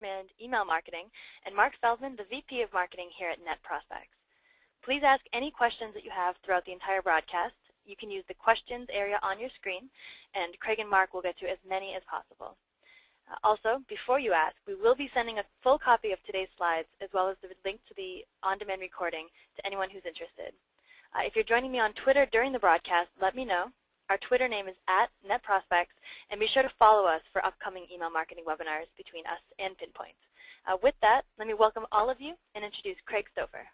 and Email Marketing, and Mark Feldman, the VP of Marketing here at Netprospex. Please ask any questions that you have throughout the entire broadcast. You can use the questions area on your screen, and Craig and Mark will get to as many as possible. Also, before you ask, we will be sending a full copy of today's slides as well as the link to the on-demand recording to anyone who's interested. If you're joining me on Twitter during the broadcast, let me know. Our Twitter name is @Netprospex, and be sure to follow us for upcoming email marketing webinars between us and Pinpoint. With that, let me welcome all of you and introduce Craig Stouffer.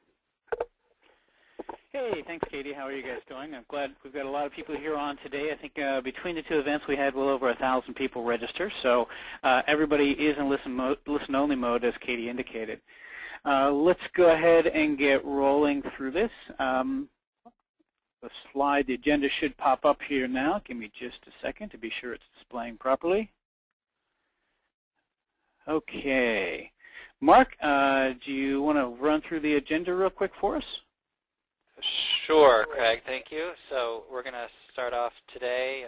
Hey, thanks, Katie. How are you guys doing? I'm glad we've got a lot of people here on today. I think between the two events we had well over 1,000 people register, so everybody is in listen-only mode, as Katie indicated. Let's go ahead and get rolling through this. The slide, the agenda should pop up here now. Give me just a second to be sure it's displaying properly. Okay. Mark, do you want to run through the agenda real quick for us? Sure, Craig. Thank you. So we're going to start off today.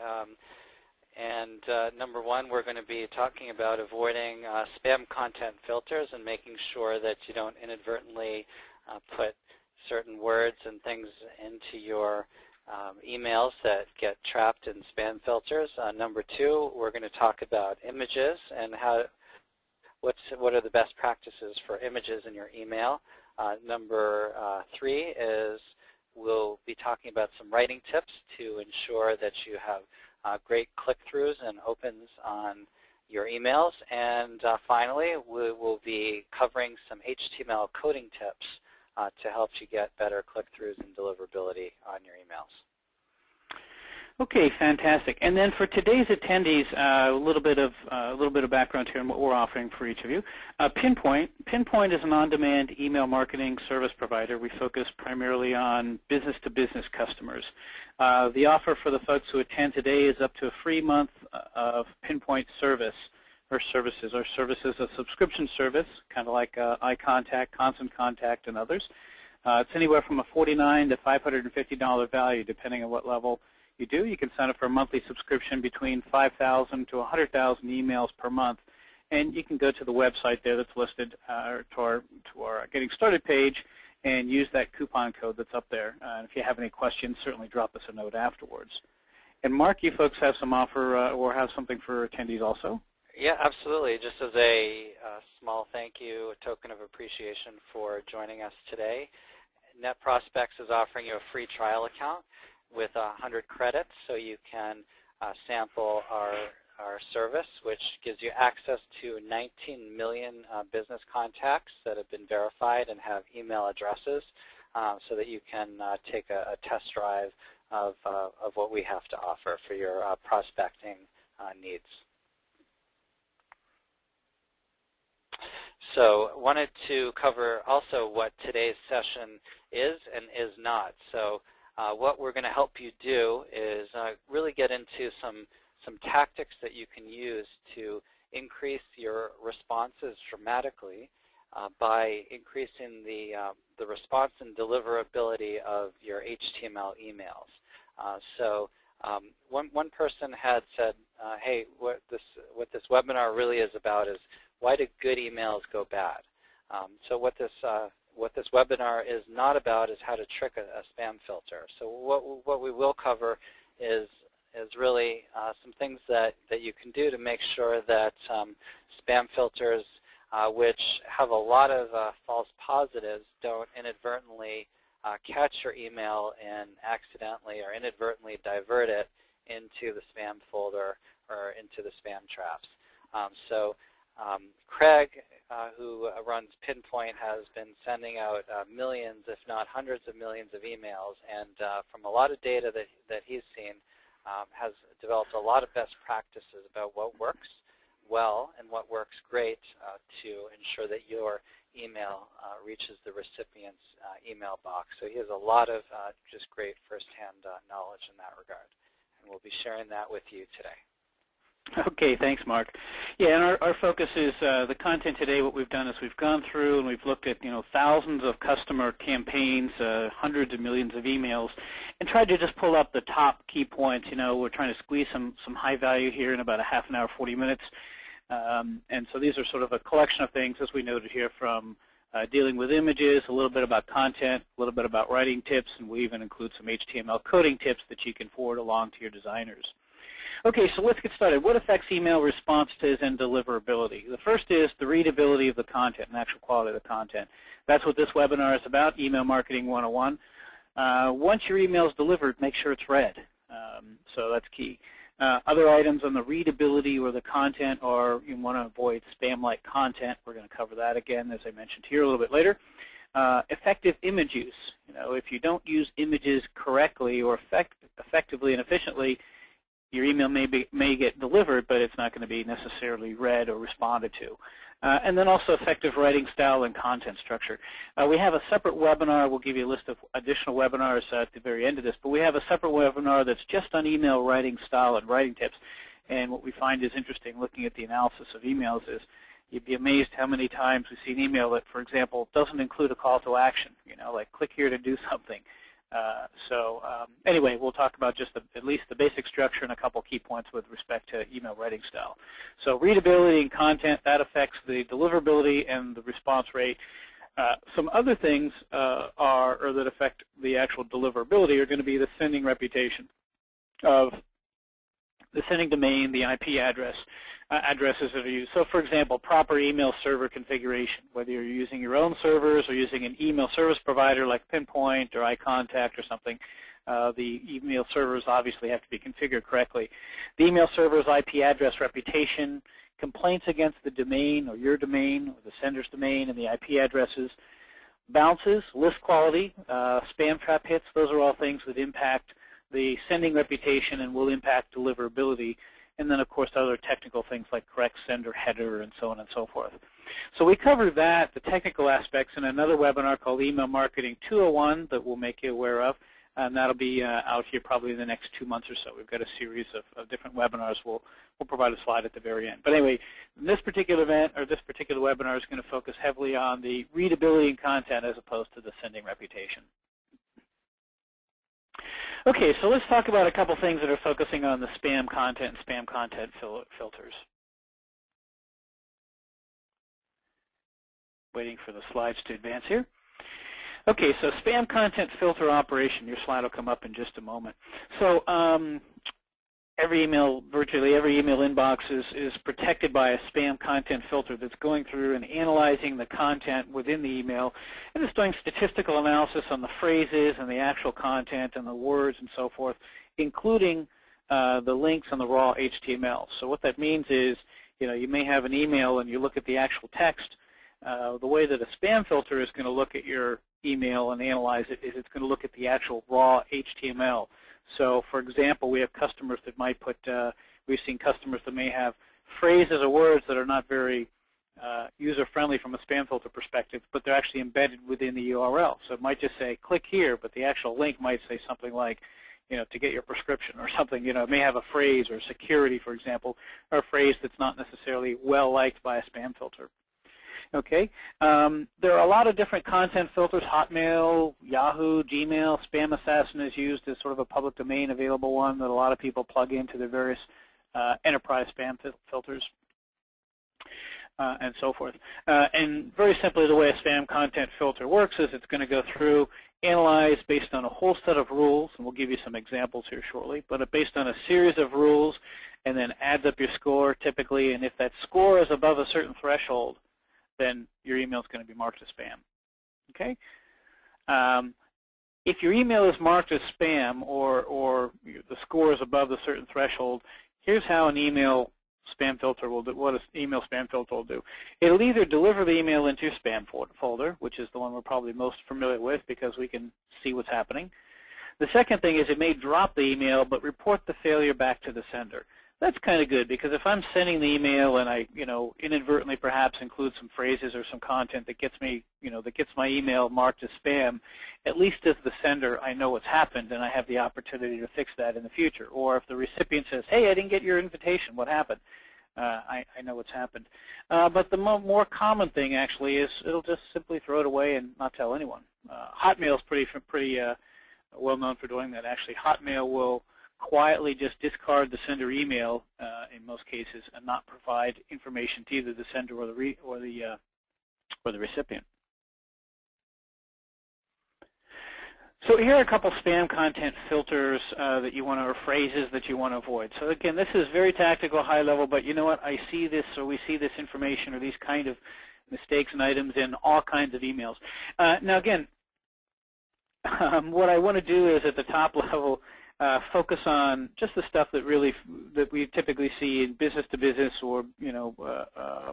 Number one, we're going to be talking about avoiding spam content filters and making sure that you don't inadvertently put certain words and things into your emails that get trapped in spam filters. Number two, we're going to talk about images and what are the best practices for images in your email. Number three is we'll be talking about some writing tips to ensure that you have great click-throughs and opens on your emails. And finally, we will be covering some HTML coding tips to help you get better click-throughs and deliverability on your emails. Okay, fantastic. And then for today's attendees, a little bit of background here on what we're offering for each of you. Pinpoint is an on-demand email marketing service provider. We focus primarily on business-to-business customers. The offer for the folks who attend today is up to a free month of Pinpoint service. Our service is a subscription service, kind of like iContact, Constant Contact, and others. It's anywhere from a $49 to $550 value, depending on what level you do. You can sign up for a monthly subscription between 5,000 to 100,000 emails per month, and you can go to the website there that's listed to our Getting Started page and use that coupon code that's up there. If you have any questions, certainly drop us a note afterwards. And Mark, you folks have some offer or have something for attendees also? Yeah, absolutely. Just as a small thank you, a token of appreciation for joining us today, Netprospex is offering you a free trial account with 100 credits, so you can sample our service, which gives you access to 19 million business contacts that have been verified and have email addresses, so that you can take a test drive of what we have to offer for your prospecting needs. So wanted to cover also what today's session is and is not. So what we're going to help you do is really get into some tactics that you can use to increase your responses dramatically by increasing the response and deliverability of your HTML emails. One person had said, hey, what this webinar really is about is why do good emails go bad? So what this webinar is not about is how to trick a spam filter. So what we will cover is really some things that you can do to make sure that spam filters, which have a lot of false positives, don't inadvertently catch your email and accidentally or inadvertently divert it into the spam folder or into the spam traps. Craig, who runs Pinpoint, has been sending out millions, if not hundreds of millions of emails, and from a lot of data that he's seen, has developed a lot of best practices about what works well and what works great to ensure that your email reaches the recipient's email box. So he has a lot of just great firsthand knowledge in that regard, and we'll be sharing that with you today. Okay, thanks, Mark. Yeah, and our focus is the content today. What we've done is we've gone through and we've looked at thousands of customer campaigns, hundreds of millions of emails, and tried to just pull up the top key points. We're trying to squeeze some high value here in about a half an hour, 40 minutes. And so these are sort of a collection of things, as we noted here, from dealing with images, a little bit about content, a little bit about writing tips, and we even include some HTML coding tips that you can forward along to your designers. Okay, so let's get started. What affects email responses and deliverability? The first is the readability of the content and actual quality of the content. That's what this webinar is about, Email Marketing 101. Once your email is delivered, make sure it's read. So that's key. Other items on the readability or the content are you want to avoid spam-like content. We're going to cover that again, as I mentioned here a little bit later. Effective image use. If you don't use images correctly or effectively and efficiently, your email may get delivered, but it's not going to be necessarily read or responded to. And then also effective writing style and content structure. We have a separate webinar. We'll give you a list of additional webinars at the very end of this, but we have a separate webinar that's just on email writing style and writing tips. And what we find is interesting looking at the analysis of emails is you'd be amazed how many times we see an email that, for example, doesn't include a call to action, like click here to do something. Anyway, we'll talk about just at least the basic structure and a couple key points with respect to email writing style. So readability and content, that affects the deliverability and the response rate. Some other things that affect the actual deliverability are going to be the sending reputation of the sending domain, the IP address, addresses that are used. So, for example, proper email server configuration, whether you're using your own servers or using an email service provider like Pinpoint or iContact or something, the email servers obviously have to be configured correctly. The email server's IP address reputation, complaints against the domain or your domain or the sender's domain and the IP addresses, bounces, list quality, spam trap hits, those are all things that impact the sending reputation and will impact deliverability, and then, of course, other technical things like correct sender header and so on and so forth. So we covered that, the technical aspects, in another webinar called Email Marketing 201 that we'll make you aware of, and that'll be out here probably in the next 2 months or so. We've got a series of different webinars. We'll provide a slide at the very end. But anyway, this particular event or this particular webinar is going to focus heavily on the readability and content as opposed to the sending reputation. Okay, so let's talk about a couple things that are focusing on the spam content and spam content filters. Waiting for the slides to advance here. Okay, so spam content filter operation. Your slide will come up in just a moment. So virtually every email inbox is protected by a spam content filter that's going through and analyzing the content within the email, and it's doing statistical analysis on the phrases and the actual content and the words and so forth, including the links and the raw HTML. So what that means is, you may have an email and you look at the actual text. The way that a spam filter is going to look at your email and analyze it is it's going to look at the actual raw HTML. So, for example, we have customers that might put, we've seen customers that may have phrases or words that are not very user-friendly from a spam filter perspective, but they're actually embedded within the URL. So it might just say, click here, but the actual link might say something like, to get your prescription or something. It may have a phrase or security, for example, or a phrase that's not necessarily well-liked by a spam filter. Okay, there are a lot of different content filters, Hotmail, Yahoo, Gmail, Spam Assassin is used as sort of a public domain available one that a lot of people plug into their various enterprise spam filters and so forth. And very simply, the way a spam content filter works is it's going to go through, analyze based on a whole set of rules, and we'll give you some examples here shortly, but based on a series of rules, and then adds up your score typically, and if that score is above a certain threshold, then your email is going to be marked as spam. Okay? If your email is marked as spam or the score is above a certain threshold, here's how an email spam filter will do. What an email spam filter will do. It'll either deliver the email into your spam folder, which is the one we're probably most familiar with because we can see what's happening. The second thing is it may drop the email but report the failure back to the sender. That's kind of good because if I'm sending the email and I, inadvertently perhaps include some phrases or some content that gets me, that gets my email marked as spam, at least as the sender, I know what's happened and I have the opportunity to fix that in the future. Or if the recipient says, hey, I didn't get your invitation, what happened? I know what's happened. But the more common thing actually is it'll just simply throw it away and not tell anyone. Hotmail is pretty well known for doing that. Actually, Hotmail will quietly just discard the sender email in most cases and not provide information to either the sender or the recipient. So here are a couple spam content filters that you want to, or phrases that you want to avoid. So again, this is very tactical, high level, but you know what? I see this, or we see this information, or these kind of mistakes and items in all kinds of emails. Now again, what I want to do is at the top level focus on just the stuff that we typically see in business to business or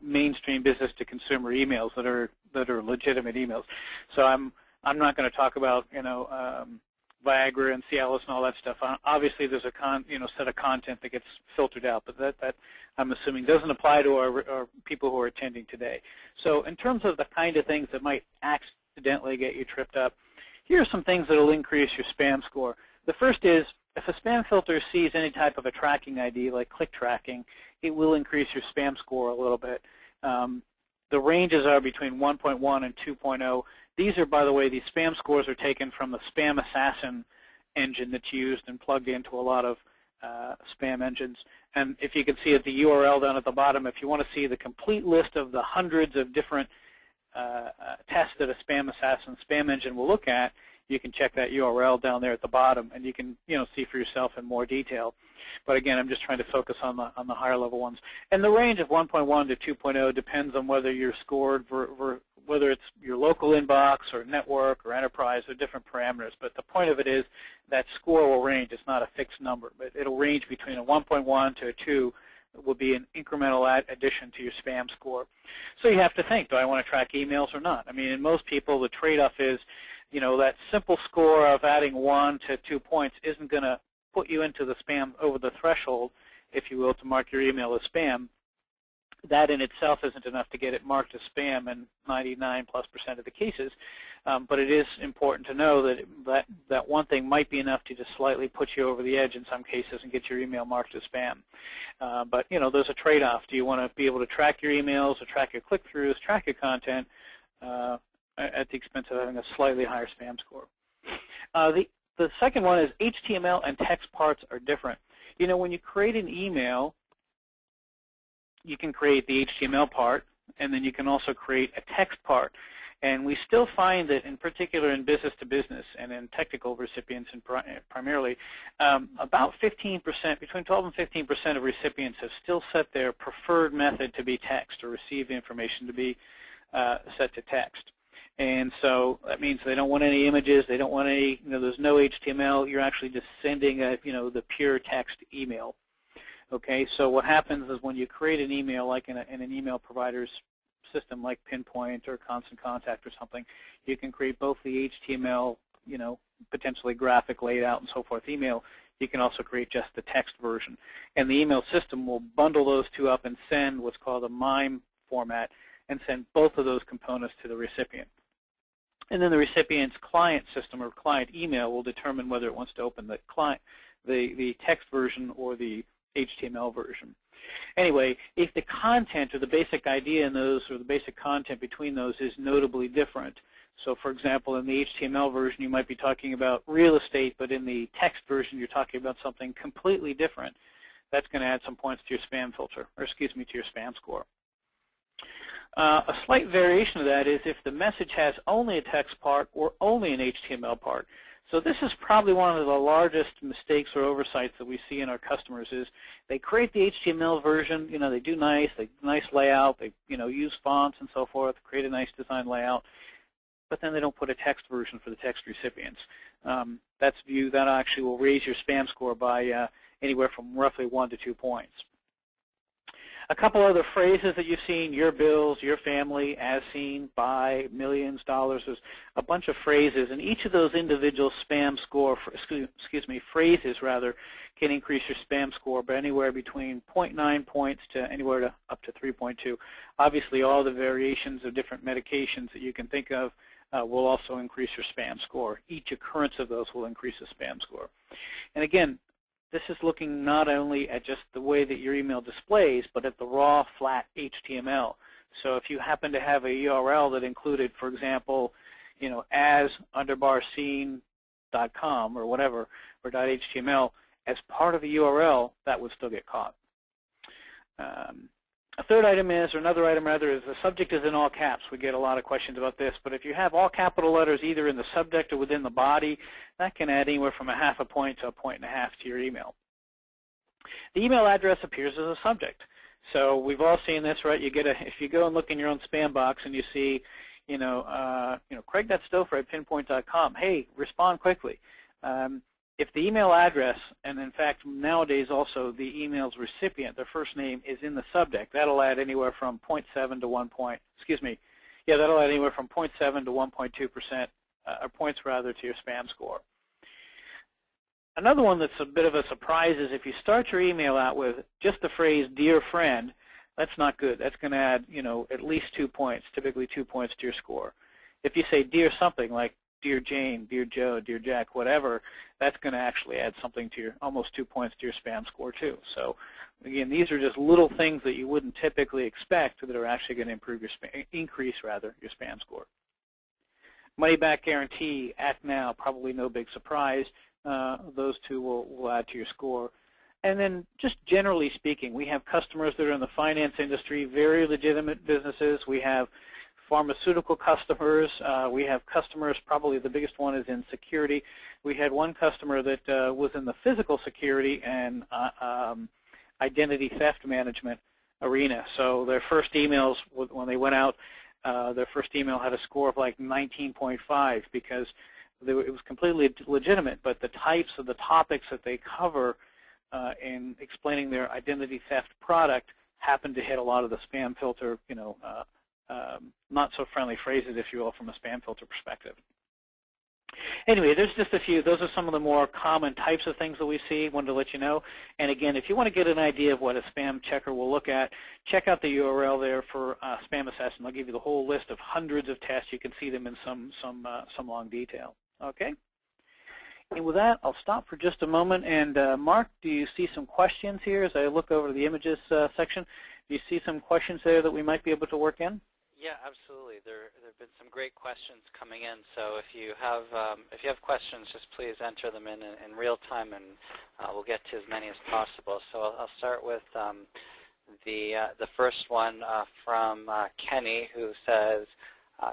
mainstream business to consumer emails that are legitimate emails. So I'm not going to talk about Viagra and Cialis and all that stuff. Obviously, there's a set of content that gets filtered out, but that I'm assuming doesn't apply to our people who are attending today. So in terms of the kind of things that might accidentally get you tripped up, here are some things that will increase your spam score. The first is if a spam filter sees any type of a tracking ID like click tracking, it will increase your spam score a little bit. The ranges are between 1.1 and 2.0. These are, by the way, these spam scores are taken from the Spam Assassin engine that's used and plugged into a lot of spam engines. And if you can see at the URL down at the bottom, if you want to see the complete list of the hundreds of different tests that a Spam Assassin spam engine will look at, you can check that URL down there at the bottom, and you can see for yourself in more detail. But again, I'm just trying to focus on the higher level ones. And the range of 1.1 to 2.0 depends on whether you're scored whether it's your local inbox or network or enterprise or different parameters. But the point of it is that score will range. It's not a fixed number, but it'll range between a 1.1 to a 2 will be an incremental addition to your spam score. So you have to think, do I want to track emails or not? I mean, in most people, the trade-off is, that simple score of adding 1 to 2 points isn't going to put you into the spam over the threshold, if you will, to mark your email as spam. That in itself isn't enough to get it marked as spam in 99+% of the cases, but it is important to know that one thing might be enough to just slightly put you over the edge in some cases and get your email marked as spam. But there's a trade-off. Do you want to be able to track your emails or track your click-throughs, track your content at the expense of having a slightly higher spam score? The second one is HTML and text parts are different. When you create an email, you can create the HTML part, and then you can also create a text part. And we still find that, in particular in business to business and in technical recipients and primarily, about 15%, between 12 and 15% of recipients have still set their preferred method to be text or receive information to be set to text. And so that means they don't want any images, they don't want any, there's no HTML, you're actually just sending the pure text email. Okay, so what happens is when you create an email, like in an email provider's system like Pinpoint or Constant Contact or something, you can create both the HTML, potentially graphic laid out and so forth email. You can also create just the text version. And the email system will bundle those two up and send what's called a MIME format and send both of those components to the recipient. And then the recipient's client system or client email will determine whether it wants to open the text version or the HTML version. Anyway, if the content or the basic idea in those or the basic content between those is notably different, so for example, in the HTML version you might be talking about real estate, but in the text version you're talking about something completely different, that's going to add some points to your spam filter, or excuse me, to your spam score. A slight variation of that is if the message has only a text part or only an HTML part. So this is probably one of the largest mistakes or oversights that we see in our customers is they create the HTML version, they do nice layout, they use fonts and so forth, create a nice design layout, but then they don't put a text version for the text recipients. That actually will raise your spam score by anywhere from roughly 1 to 2 points. A couple other phrases that you've seen, your bills, your family, as seen, buy, millions, dollars. There's a bunch of phrases, and each of those individual spam score, phrases rather, can increase your spam score by anywhere between 0.9 points to anywhere to up to 3.2. Obviously, all the variations of different medications that you can think of will also increase your spam score. Each occurrence of those will increase the spam score. And again, this is looking not only at just the way that your email displays, but at the raw, flat HTML. So if you happen to have a URL that included, for example, as_scene.com or whatever, or .html, as part of the URL, that would still get caught. A third item is, or another item rather, is the subject is in all caps. We get a lot of questions about this, but if you have all capital letters either in the subject or within the body, that can add anywhere from 0.5 point to 1.5 points to your email. The email address appears as a subject. So we've all seen this, right? You get if you go and look in your own spam box and you see, Craig.Stouffer@pinpoint.com. Hey, respond quickly. If the email address, and in fact nowadays also the email's recipient, their first name is in the subject, that'll add anywhere from 0.7 to 1 point. Excuse me. Yeah, that'll add anywhere from 0.7 to 1.2%, or points rather, to your spam score. Another one that's a bit of a surprise is if you start your email out with just the phrase "Dear friend," that's not good. That's going to add, at least 2 points, typically 2 points to your score. If you say "Dear something," like "Dear Jane," "Dear Joe," "Dear Jack," whatever, that's going to actually add something to your, almost 2 points to your spam score too. So again, these are just little things that you wouldn't typically expect that are actually going to improve your increase your spam score. Money back guarantee, act now, probably no big surprise. Those two will add to your score. And then just generally speaking, we have customers that are in the finance industry, very legitimate businesses. We have pharmaceutical customers. We have customers, probably the biggest one is in security. We had one customer that was in the physical security and identity theft management arena. So their first emails, when they went out, their first email had a score of like 19.5 because it was completely legitimate, but the types of the topics that they cover in explaining their identity theft product happened to hit a lot of the spam filter, not so friendly phrases, if you will, from a spam filter perspective. Anyway, there's just a few. Those are some of the more common types of things that we see. Wanted to let you know. And again, if you want to get an idea of what a spam checker will look at, check out the URL there for Spam Assessment. I'll give you the whole list of hundreds of tests. You can see them in some long detail. Okay. And with that, I'll stop for just a moment. And Mark, do you see some questions here as I look over the images section? Do you see some questions there that we might be able to work in? Yeah, absolutely. There have been some great questions coming in. So if you have questions, just please enter them in real time, and we'll get to as many as possible. So I'll start with the first one from Kenny, who says,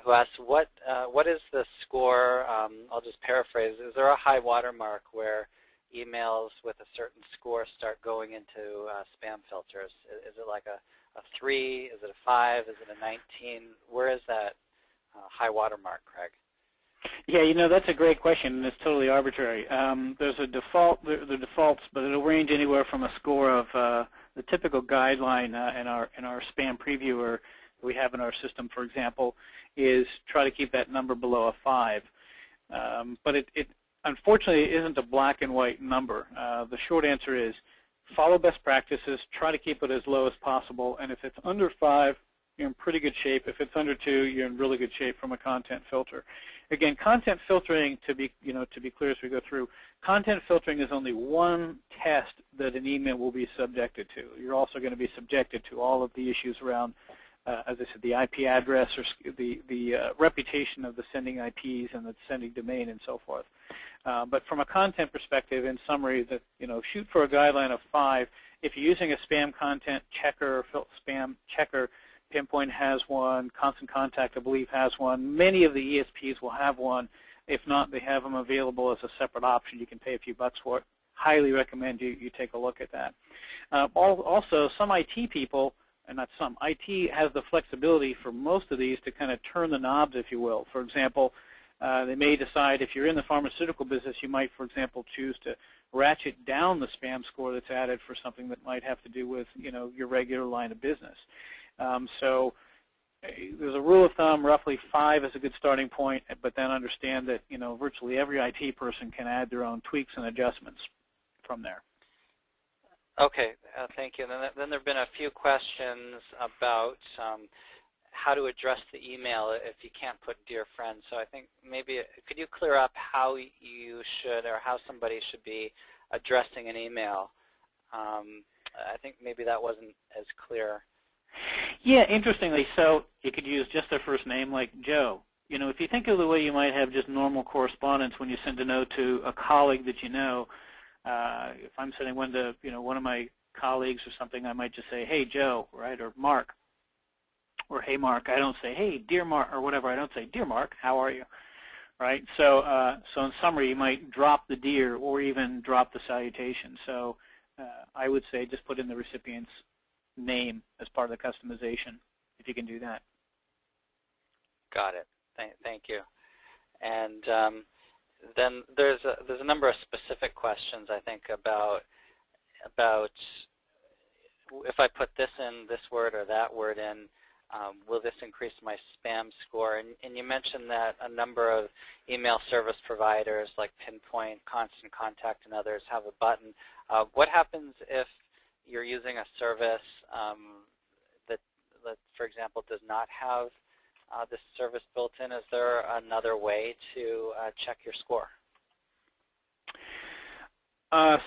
who asks, what is the score? I'll just paraphrase. Is there a high watermark where emails with a certain score start going into spam filters? Is it like a 3? Is it a 5? Is it a 19? Where is that high watermark, Craig? Yeah, that's a great question, and it's totally arbitrary. There's a default, the defaults, but it'll range anywhere from a score of the typical guideline in our spam previewer we have in our system, for example, is try to keep that number below a 5. But it unfortunately isn't a black and white number. The short answer is follow best practices, try to keep it as low as possible, and if it's under 5, you're in pretty good shape. If it's under 2, you're in really good shape from a content filter. Again, content filtering, to be clear as we go through, content filtering is only one test that an email will be subjected to. You're also going to be subjected to all of the issues around, as I said, the IP address or the reputation of the sending IPs and the sending domain and so forth. But from a content perspective, in summary, that shoot for a guideline of 5. If you're using a spam content checker or spam checker, Pinpoint has one. Constant Contact, I believe, has one. Many of the ESPs will have one. If not, they have them available as a separate option. You can pay a few bucks for it. Highly recommend you take a look at that. Also, some IT people, and not some, IT has the flexibility for most of these to kind of turn the knobs, if you will. For example, they may decide if you're in the pharmaceutical business, you might, for example, choose to ratchet down the spam score that's added for something that might have to do with your regular line of business. So there's a rule of thumb, roughly 5 is a good starting point, but then understand that virtually every IT person can add their own tweaks and adjustments from there. Okay, thank you. And then there have been a few questions about how to address the email if you can't put "Dear Friend." So I think maybe could you clear up how you should, or how somebody should be addressing an email? I think maybe that wasn't as clear. Yeah, interestingly, so you could use just their first name, like Joe. If you think of the way you might have just normal correspondence when you send a note to a colleague that you know, If I'm sending one to one of my colleagues or something, I might just say, hey, Joe, right, or Mark, or hey, Mark. I don't say, hey, dear Mark, or whatever. I don't say, dear Mark, how are you, right? So, so in summary, you might drop the dear or even drop the salutation. So I would say just put in the recipient's name as part of the customization, if you can do that. Got it. Thank you. And then there's a number of specific questions, I think, about if I put this in, this word or that word in, will this increase my spam score? And you mentioned that a number of email service providers like Pinpoint, Constant Contact, and others have a button. What happens if you're using a service that, for example, does not have this service built in? Is there another way to check your score?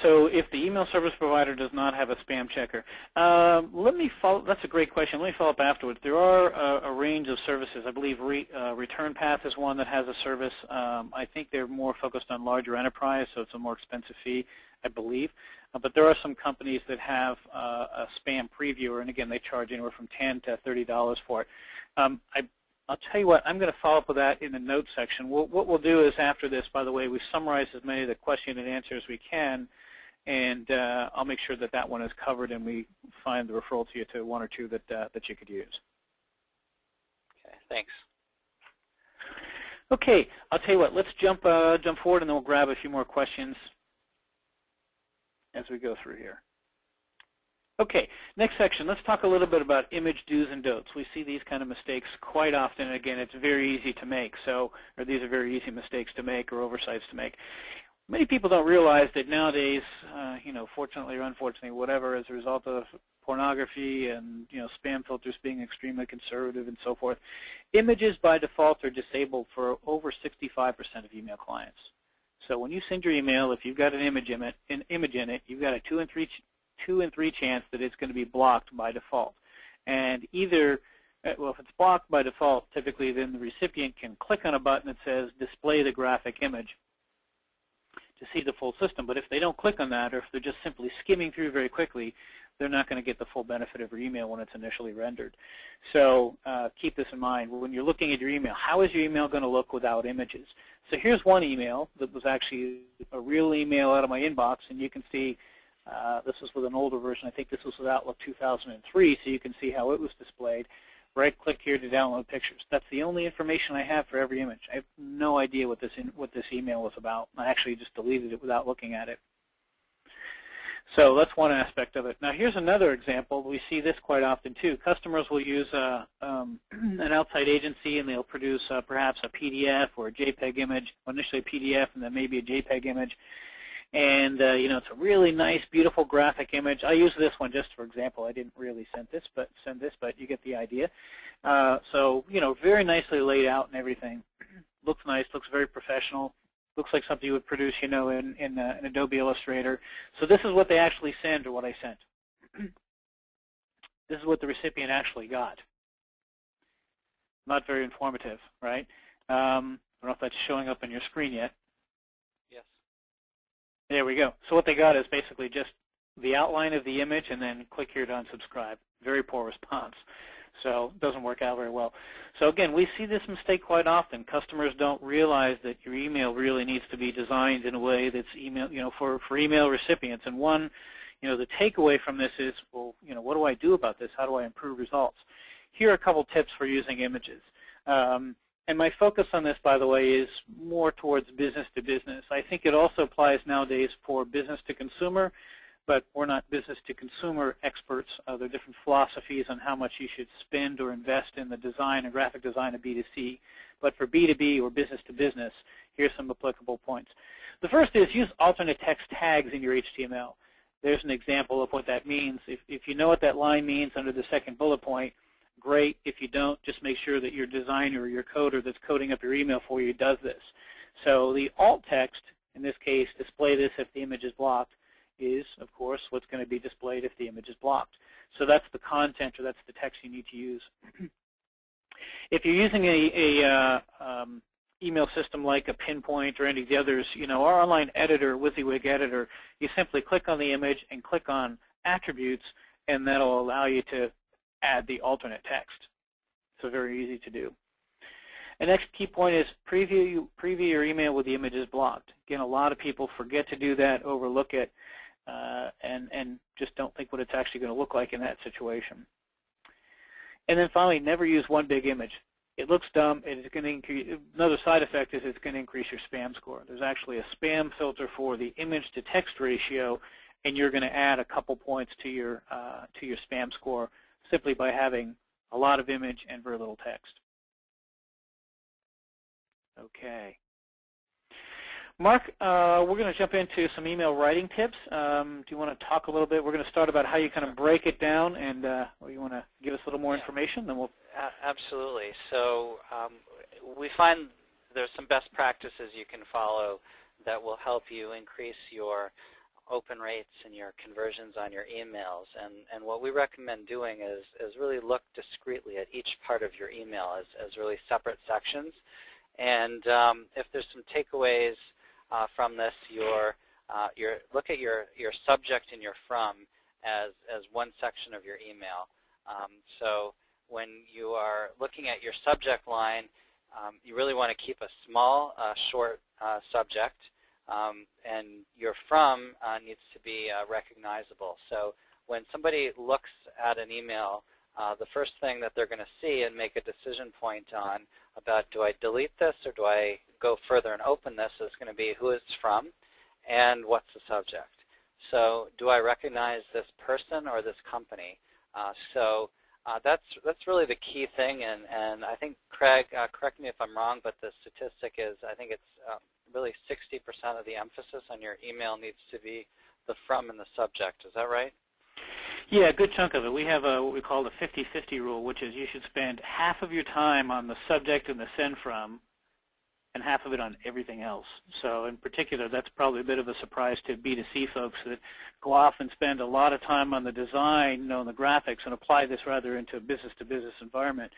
So if the email service provider does not have a spam checker, let me follow. That's a great question. Let me follow up afterwards. There are a range of services. I believe Return Path is one that has a service. I think they're more focused on larger enterprise, so it's a more expensive fee, I believe. But there are some companies that have a spam previewer, and again, they charge anywhere from $10 to $30 for it. I'll tell you what, I'm going to follow up with that in the notes section. What we'll do is after this, by the way, we summarize as many of the question and answer as we can, and I'll make sure that that one is covered and we find the referral to you to one or two that you could use. Okay, thanks. Okay, I'll tell you what, let's jump forward and then we'll grab a few more questions as we go through here. Okay, next section, let's talk a little bit about image do's and don'ts. We see these kind of mistakes quite often, and again, it's very easy to make, or these are very easy mistakes to make or oversights to make. Many people don't realize that nowadays, fortunately or unfortunately, whatever, as a result of pornography and, spam filters being extremely conservative and so forth, images by default are disabled for over 65% of email clients. So when you send your email, if you've got an image in it, you've got a 2 in 3 chance that it's going to be blocked by default. And either, well, if it's blocked by default, typically then the recipient can click on a button that says display the graphic image to see the full system. But if they don't click on that, or if they're just simply skimming through very quickly, they're not going to get the full benefit of your email when it's initially rendered. So keep this in mind. When you're looking at your email, how is your email going to look without images? So here's one email that was actually a real email out of my inbox, and you can see this was with an older version. I think this was with Outlook 2003, so you can see how it was displayed. Right-click here to download pictures. That's the only information I have for every image. I have no idea what this email was about. I actually just deleted it without looking at it. So that's one aspect of it. Now here's another example. We see this quite often too. Customers will use an outside agency, and they'll produce perhaps a PDF or a JPEG image, initially a PDF and then maybe a JPEG image. And it's a really nice, beautiful graphic image. I use this one just for example. I didn't really send this, but you get the idea. So very nicely laid out and everything. Looks nice. Looks very professional. Looks like something you would produce, in Adobe Illustrator. So this is what they actually send, or what I sent. This is what the recipient actually got. Not very informative, right? I don't know if that's showing up on your screen yet. Yes. There we go. So what they got is basically just the outline of the image and then click here to unsubscribe. Very poor response. So it doesn't work out very well. So again, we see this mistake quite often. Customers don't realize that your email really needs to be designed in a way that's for email recipients. And one, the takeaway from this is, well, what do I do about this? How do I improve results? Here are a couple tips for using images. And my focus on this, by the way, is more towards business to business. I think it also applies nowadays for business to consumer, but we're not business to consumer experts. There are different philosophies on how much you should spend or invest in the design and graphic design of B2C. But for B2B or business to business, here's some applicable points. The first is use alternate text tags in your HTML. There's an example of what that means. If you know what that line means under the second bullet point, great. If you don't, just make sure that your designer or your coder that's coding up your email for you does this. So the alt text, in this case, display this if the image is blocked, is, of course, what's going to be displayed if the image is blocked. So that's the content, or that's the text you need to use. If you're using a email system like a Pinpoint or any of the others, our online editor, WYSIWYG editor, you simply click on the image and click on attributes, and that'll allow you to add the alternate text. So very easy to do. The next key point is preview your email with the images blocked. Again, a lot of people forget to do that, overlook it, and just don't think what it's actually going to look like in that situation. And then finally, never use one big image. It looks dumb. It is going to increase. Another side effect is it's going to increase your spam score. There's actually a spam filter for the image to text ratio, and you're going to add a couple points to your spam score simply by having a lot of image and very little text. Okay. Mark, we're going to jump into some email writing tips. Do you want to talk a little bit? We're going to start about how you kind of break it down, and you want to give us a little more information? Then we'll. Absolutely. So we find there's some best practices you can follow that will help you increase your open rates and your conversions on your emails. And what we recommend doing is really look discreetly at each part of your email as really separate sections. And if there's some takeaways from this, look at your subject and your from as one section of your email. So when you are looking at your subject line, you really want to keep a small, short subject, and your from needs to be recognizable. So when somebody looks at an email, the first thing that they're going to see and make a decision point on about, do I delete this or do I go further and open this, is going to be who it's from and what's the subject. So do I recognize this person or this company? That's really the key thing, and I think, Craig, correct me if I'm wrong, but the statistic is, I think it's really 60% of the emphasis on your email needs to be the from and the subject. Is that right? Yeah, a good chunk of it. We have what we call the 50-50 rule, which is you should spend half of your time on the subject and the send from, and half of it on everything else. So in particular, that's probably a bit of a surprise to B2C folks that go off and spend a lot of time on the design, on the graphics, and apply this rather into a business-to-business environment.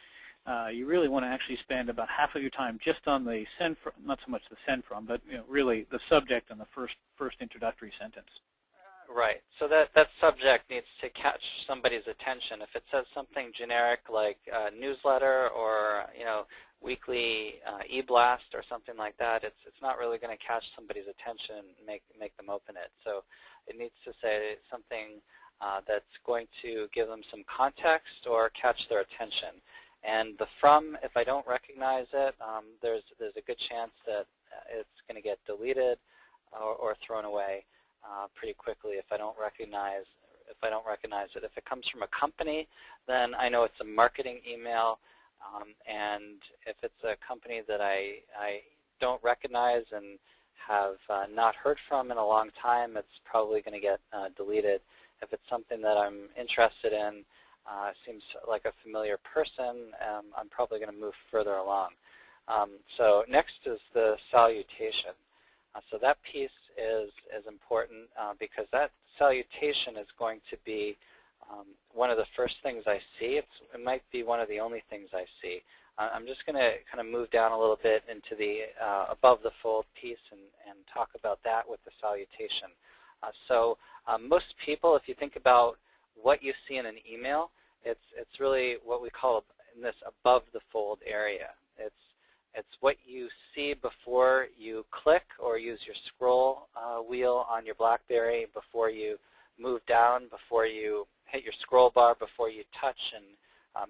You really want to actually spend about half of your time just on the send from, not so much the send from, but really the subject and the first introductory sentence. Right. So that subject needs to catch somebody's attention. If it says something generic like newsletter or weekly e-blast or something like that, it's not really going to catch somebody's attention and make them open it. So it needs to say something that's going to give them some context or catch their attention. And the from, if I don't recognize it, there's a good chance that it's going to get deleted or thrown away pretty quickly if I don't recognize it. If it comes from a company, then I know it's a marketing email, and if it's a company that I don't recognize and have not heard from in a long time, it's probably going to get deleted. If it's something that I'm interested in, seems like a familiar person, I'm probably going to move further along. So next is the salutation. So that piece is important because that salutation is going to be one of the first things I see. It might be one of the only things I see. I'm just going to kind of move down a little bit into the above the fold piece and talk about that with the salutation. So most people, if you think about what you see in an email, it's really what we call in this above the fold area. It's what you see before you click or use your scroll wheel on your BlackBerry, before you move down, before you hit your scroll bar, before you touch and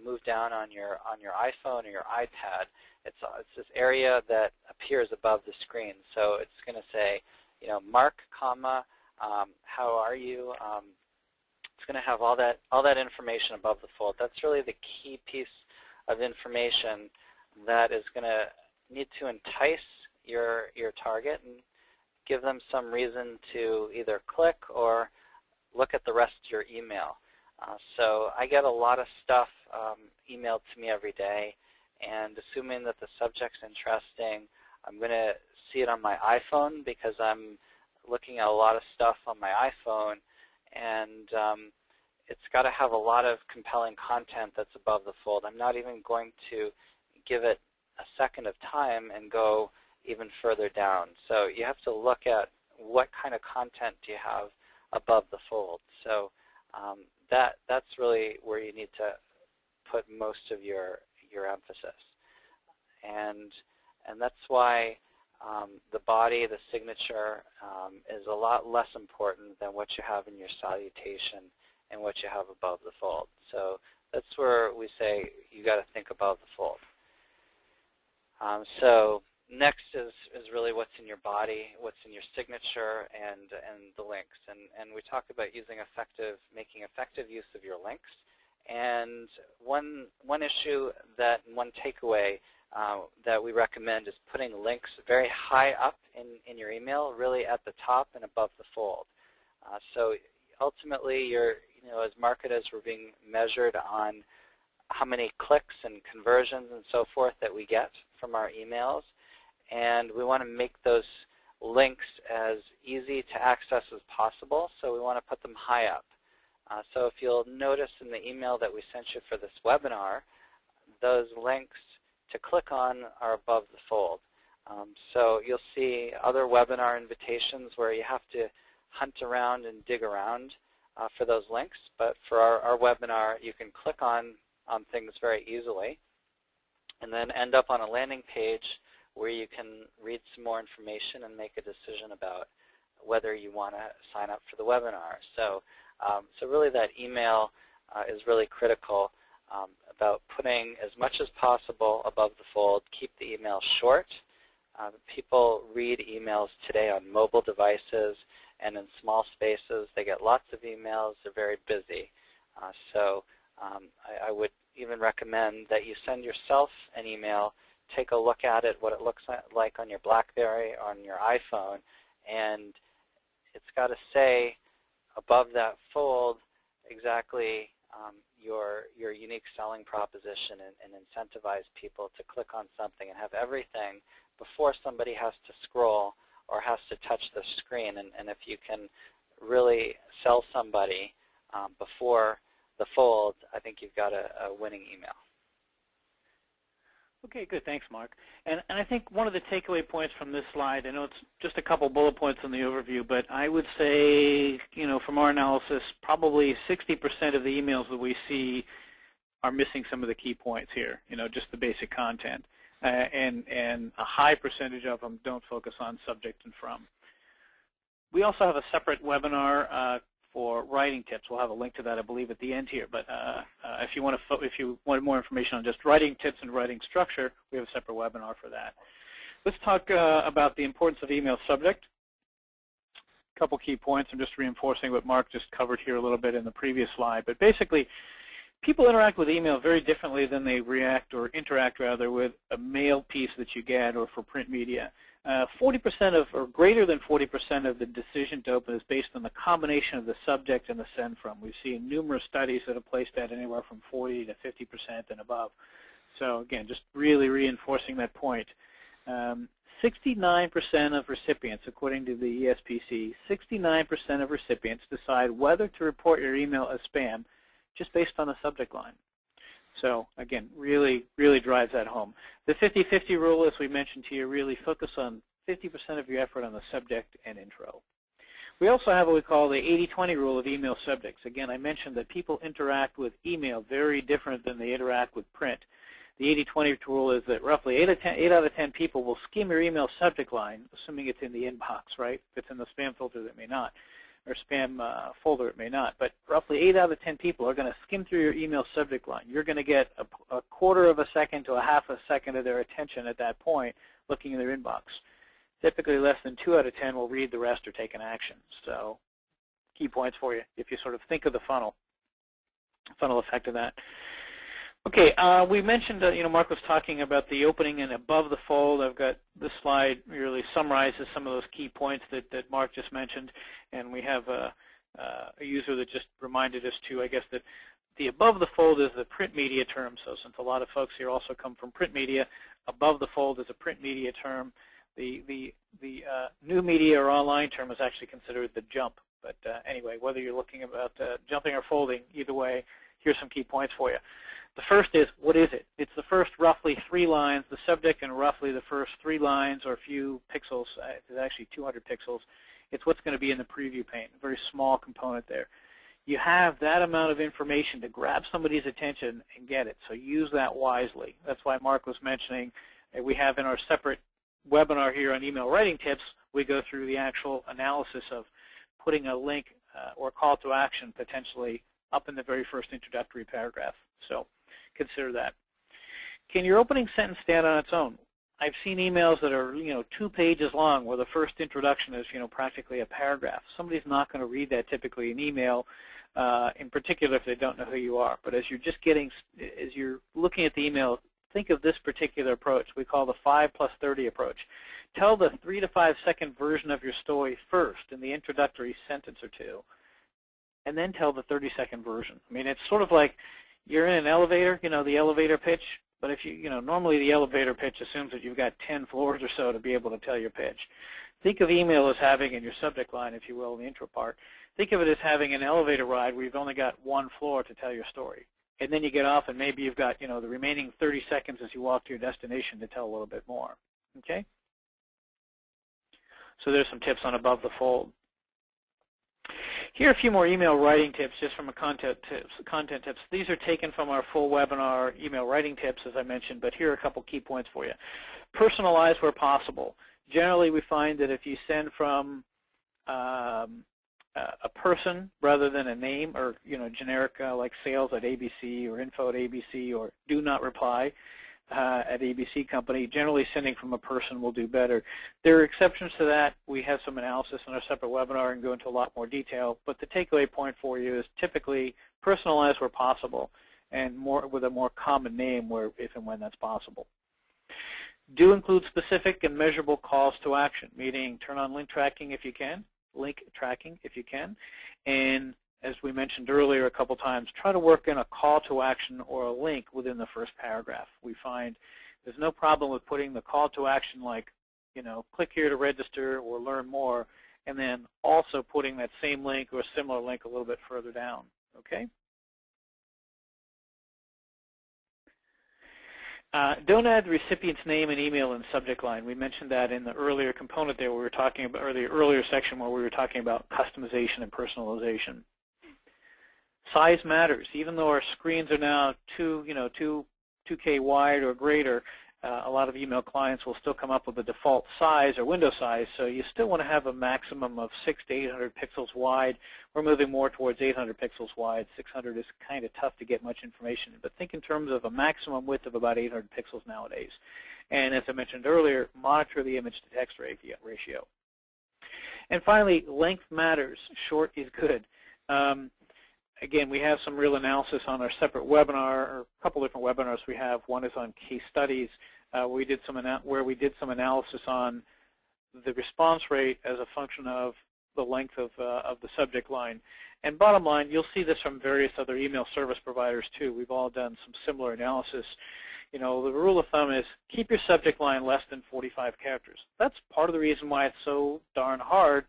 move down on your iPhone or your iPad. It's this area that appears above the screen. So it's going to say, Mark, comma, how are you? It's going to have all that information above the fold. That's really the key piece of information that is going to need to entice your target and give them some reason to either click or look at the rest of your email. So I get a lot of stuff emailed to me every day, and assuming that the subject's interesting, I'm going to see it on my iPhone because I'm looking at a lot of stuff on my iPhone, and it's got to have a lot of compelling content that's above the fold. I'm not even going to give it a second of time and go even further down. So you have to look at what kind of content do you have above the fold. So that's really where you need to put most of your emphasis. And that's why the body, the signature, is a lot less important than what you have in your salutation and what you have above the fold. So that's where we say you got to think above the fold. So next is really what's in your body, what's in your signature, and the links. And we talk about making effective use of your links. And one issue, one takeaway that we recommend is putting links very high up in your email, really at the top and above the fold. So ultimately, as marketers, we're being measured on how many clicks and conversions and so forth that we get from our emails, and we want to make those links as easy to access as possible, so we want to put them high up. So if you'll notice in the email that we sent you for this webinar, those links to click on are above the fold. So you'll see other webinar invitations where you have to hunt around and dig around for those links, but for our webinar, you can click on things very easily and then end up on a landing page where you can read some more information and make a decision about whether you want to sign up for the webinar. So really that email is really critical about putting as much as possible above the fold. Keep the email short. People read emails today on mobile devices and in small spaces. They get lots of emails. They're very busy. So I would even recommend that you send yourself an email, take a look at it, what it looks like on your BlackBerry, on your iPhone, and it's got to say above that fold exactly your unique selling proposition and incentivize people to click on something and have everything before somebody has to scroll or has to touch the screen. And if you can really sell somebody before the fold, I think you've got a winning email. Okay, good. Thanks, Mark. And I think one of the takeaway points from this slide, I know it's just a couple bullet points in the overview, but I would say, from our analysis, probably 60% of the emails that we see are missing some of the key points here, just the basic content. And a high percentage of them don't focus on subject and from. We also have a separate webinar for writing tips. We'll have a link to that, I believe, at the end here. But if you want more information on just writing tips and writing structure, we have a separate webinar for that. Let's talk about the importance of email subject. A couple key points. I'm just reinforcing what Mark just covered here a little bit in the previous slide. But basically, people interact with email very differently than they interact with a mail piece that you get or for print media. 40% of, or greater than 40% of the decision to open is based on the combination of the subject and the send from. We've seen numerous studies that have placed that anywhere from 40 to 50% and above. So again, just really reinforcing that point. 69% of recipients, according to the ESPC, 69% of recipients decide whether to report your email as spam just based on the subject line. So again, really drives that home. The 50-50 rule, as we mentioned to you, really focus on 50% of your effort on the subject and intro. We also have what we call the 80-20 rule of email subjects. Again, I mentioned that people interact with email very different than they interact with print. The 80-20 rule is that roughly 8 out of 10 people will skim your email subject line, assuming it's in the inbox, right? If it's in the spam filter, that may not, or spam folder, it may not. But roughly 8 out of 10 people are going to skim through your email subject line. You're going to get a quarter of a second to a half a second of their attention at that point looking in their inbox. Typically less than 2 out of 10 will read the rest or take an action. So key points for you if you sort of think of the funnel effect of that. Okay, we mentioned, Mark was talking about the opening and above the fold. I've got this slide really summarizes some of those key points that Mark just mentioned, and we have a user that just reminded us too, I guess, that the above the fold is the print media term. So since a lot of folks here also come from print media, above the fold is a print media term. The new media or online term is actually considered the jump. But anyway, whether you're looking about jumping or folding, either way, here's some key points for you. The first is, what is it? It's the first roughly 3 lines, the subject, and roughly the first 3 lines or a few pixels. It's actually 200 pixels. It's what's going to be in the preview pane, a very small component there. You have that amount of information to grab somebody's attention and get it, so use that wisely. That's why Mark was mentioning we have in our separate webinar here on email writing tips, we go through the actual analysis of putting a link or call to action potentially up in the very first introductory paragraph. So consider that. Can your opening sentence stand on its own? I've seen emails that are 2 pages long where the first introduction is practically a paragraph. Somebody's not going to read that typically in email, in particular if they don't know who you are. But as you're looking at the email, think of this particular approach. We call the 5+30 approach. Tell the 3 to 5 second version of your story first in the introductory sentence or 2, and then tell the 30-second version. I mean, it's sort of like you're in an elevator, the elevator pitch. But if normally the elevator pitch assumes that you've got 10 floors or so to be able to tell your pitch. Think of email as having in your subject line, if you will, in the intro part. Think of it as having an elevator ride where you've only got 1 floor to tell your story. And then you get off and maybe you've got, the remaining 30 seconds as you walk to your destination to tell a little bit more. Okay? So there's some tips on above the fold. Here are a few more email writing tips just from a content tips. These are taken from our full webinar email writing tips, as I mentioned, but here are a couple key points for you. Personalize where possible. Generally, we find that if you send from a person rather than a name or generic like sales at ABC or info at ABC or do not reply at ABC Company, generally sending from a person will do better. There are exceptions to that. We have some analysis in our separate webinar and go into a lot more detail, but the takeaway point for you is typically personalize where possible and with a more common name where if and when that's possible. Do include specific and measurable calls to action, meaning turn on link tracking if you can, and as we mentioned earlier a couple times, try to work in a call to action or a link within the first paragraph. We find there's no problem with putting the call to action like, click here to register or learn more, and then also putting that same link or a similar link a little bit further down, okay? Don't add the recipient's name and email in the subject line. We mentioned that in the earlier component there we were talking about, or the earlier section where we were talking about customization and personalization. Size matters. Even though our screens are now 2K wide or greater, a lot of email clients will still come up with a default size or window size, so you still want to have a maximum of 600 to 800 pixels wide. We're moving more towards 800 pixels wide. 600 is kind of tough to get much information, but think in terms of a maximum width of about 800 pixels nowadays. And as I mentioned earlier, monitor the image to text ratio. And finally, length matters. Short is good. Again, we have some real analysis on our separate webinar, or a couple different webinars we have. One is on case studies, where we did some analysis on the response rate as a function of the length of the subject line. And bottom line, you'll see this from various other email service providers too. We've all done some similar analysis. The rule of thumb is keep your subject line less than 45 characters. That's part of the reason why it's so darn hard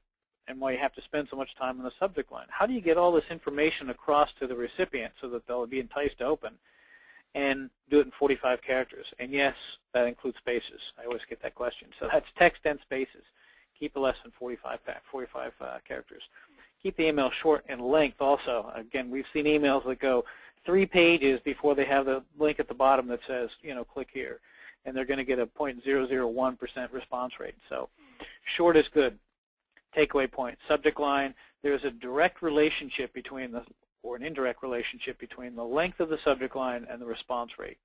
and why you have to spend so much time on the subject line. How do you get all this information across to the recipient so that they'll be enticed to open and do it in 45 characters? And yes, that includes spaces. I always get that question. So that's text and spaces. Keep it less than 45 characters. Keep the email short in length also. Again, we've seen emails that go 3 pages before they have the link at the bottom that says, click here. And they're going to get a 0.001% response rate. So short is good. Takeaway point, subject line, there's a direct relationship between or an indirect relationship between the length of the subject line and the response rate.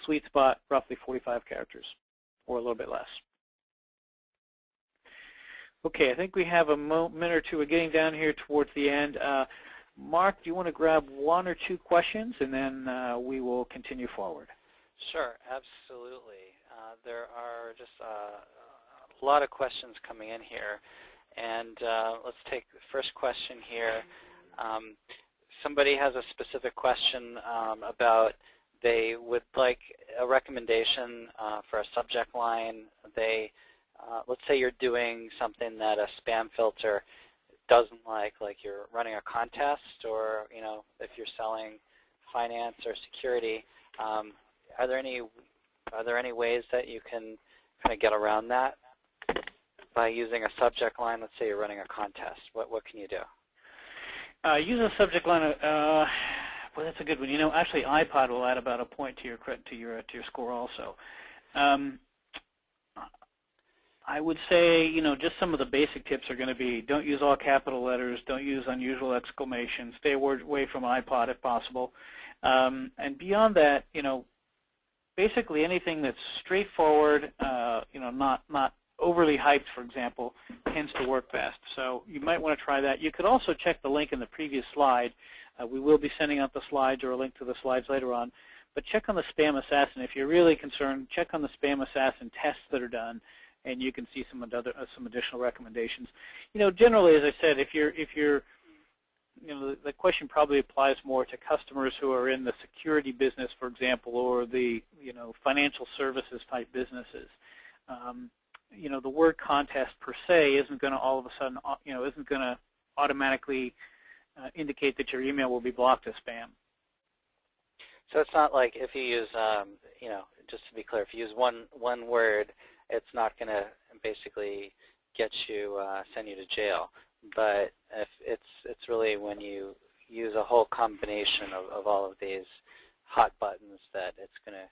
Sweet spot, roughly 45 characters, or a little bit less. Okay, I think we have a minute or two. We're getting down here towards the end. Mark, do you want to grab 1 or 2 questions, and then we will continue forward? Sure, absolutely. There are just a lot of questions coming in here. And let's take the first question here. Somebody has a specific question about they would like a recommendation for a subject line. Let's say you're doing something that a spam filter doesn't like you're running a contest, or if you're selling finance or security. Are there any ways that you can kind of get around that by using a subject line? Let's say you're running a contest. What can you do? Use a subject line. Well, that's a good one. You know, actually, iPod will add about a point to your score also. I would say, you know, just some of the basic tips are going to be: don't use all capital letters, don't use unusual exclamations, stay away from iPod if possible, and beyond that, you know, basically anything that's straightforward, you know, not overly hyped, for example, tends to work best. So you might want to try that. You could also check the link in the previous slide. We will be sending out the slides or a link to the slides later on. But check on the Spam Assassin. If you're really concerned, check on the Spam Assassin tests that are done, and you can see some additional recommendations. You know, generally, as I said, if you're you know, the question probably applies more to customers who are in the security business, for example, or the, you know, financial services type businesses. You know, the word contest per se isn't going to all of a sudden, you know, isn't going to automatically indicate that your email will be blocked as spam. So it's not like if you use, you know, just to be clear, if you use one word, it's not going to basically get you, send you to jail. But if it's really when you use a whole combination of all of these hot buttons that it's going to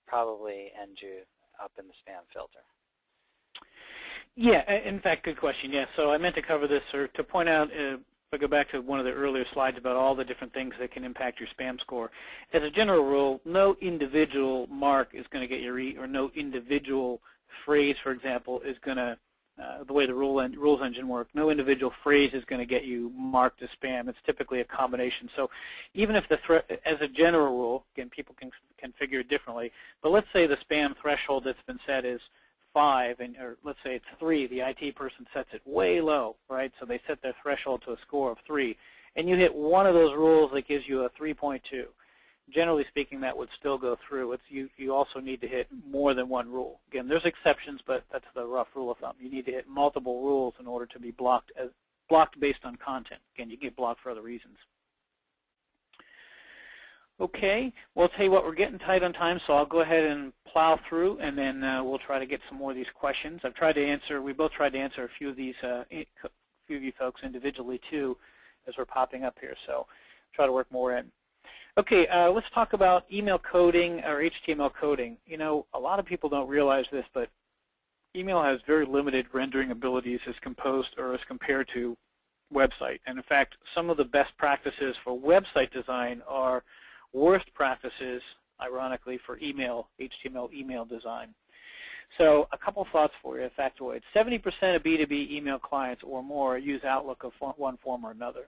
probably end you up in the spam filter. Yeah, in fact, good question. Yeah, so I meant to cover this, or to point out, if I go back to one of the earlier slides about all the different things that can impact your spam score. As a general rule, no individual mark is going to get your or no individual phrase, for example, is going to, the way the rules engine work, no individual phrase is going to get you marked as spam. It's typically a combination. So even if as a general rule, again, people can figure it differently, but let's say the spam threshold that's been set is 5, or let's say it's 3. The IT person sets it way low, right? So they set their threshold to a score of 3, and you hit one of those rules that gives you a 3.2. Generally speaking, that would still go through. You also need to hit more than one rule. Again, there's exceptions, but that's the rough rule of thumb. You need to hit multiple rules in order to be blocked based on content. Again, you get blocked for other reasons. Okay, well, I'll tell you what, we're getting tight on time, so I'll go ahead and plow through, and then we'll try to get some more of these questions. I've tried to answer, we both tried to answer a few of these, few of you folks individually too, as we're popping up here, so try to work more in. Okay, let's talk about email coding or HTML coding. You know, a lot of people don't realize this, but email has very limited rendering abilities as compared to website. And in fact, some of the best practices for website design are worst practices, ironically, for HTML email design. So a couple thoughts for you, factoids. 70% of B2B email clients or more use Outlook of one form or another.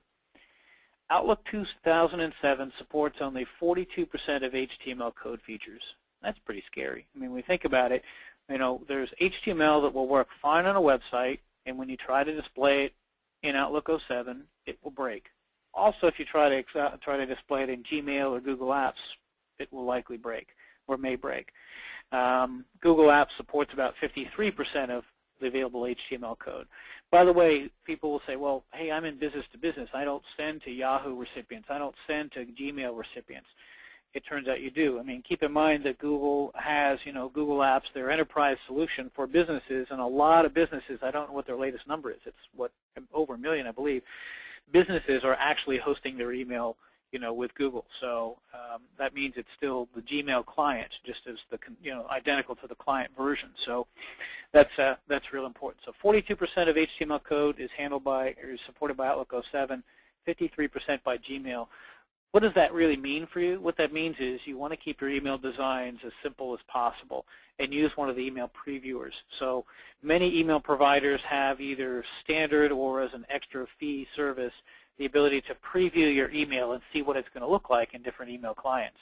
Outlook 2007 supports only 42% of HTML code features. That's pretty scary. I mean, when we think about it, you know, there's HTML that will work fine on a website, and when you try to display it in Outlook 07, it will break. Also, if you try to display it in Gmail or Google Apps, it will likely break or may break. Google Apps supports about 53% of the available HTML code. By the way, people will say, well, hey, I'm in business to business. I don't send to Yahoo recipients. I don't send to Gmail recipients. It turns out you do. I mean, keep in mind that Google has, you know, Google Apps, their enterprise solution for businesses, and a lot of businesses, I don't know what their latest number is. It's over 1 million, I believe. Businesses are actually hosting their email, you know, with Google. So that means it's still the Gmail client, just as the, you know, identical to the client version. So that's real important. So 42% of HTML code is handled by or is supported by Outlook 07, 53% by Gmail. What does that really mean for you? What that means is you want to keep your email designs as simple as possible and use one of the email previewers. So many email providers have either standard or as an extra fee service the ability to preview your email and see what it's going to look like in different email clients.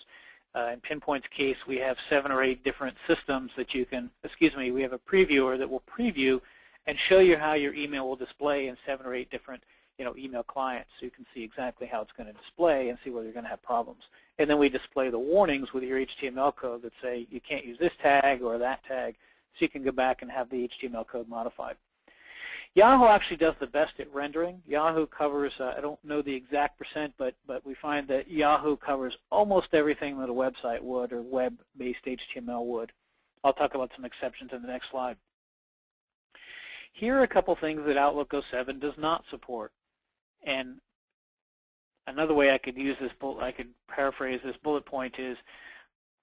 In Pinpoint's case, we have 7 or 8 different systems that you can, we have a previewer that will preview and show you how your email will display in 7 or 8 different, you know, email clients, so you can see exactly how it's going to display and see whether you're going to have problems. And then we display the warnings with your HTML code that say you can't use this tag or that tag, so you can go back and have the HTML code modified. Yahoo actually does the best at rendering. Yahoo covers, I don't know the exact percent, but we find that Yahoo covers almost everything that a website would or web-based HTML would. I'll talk about some exceptions in the next slide. Here are a couple things that Outlook 07 does not support. And another way I could use this, I could paraphrase this bullet point is,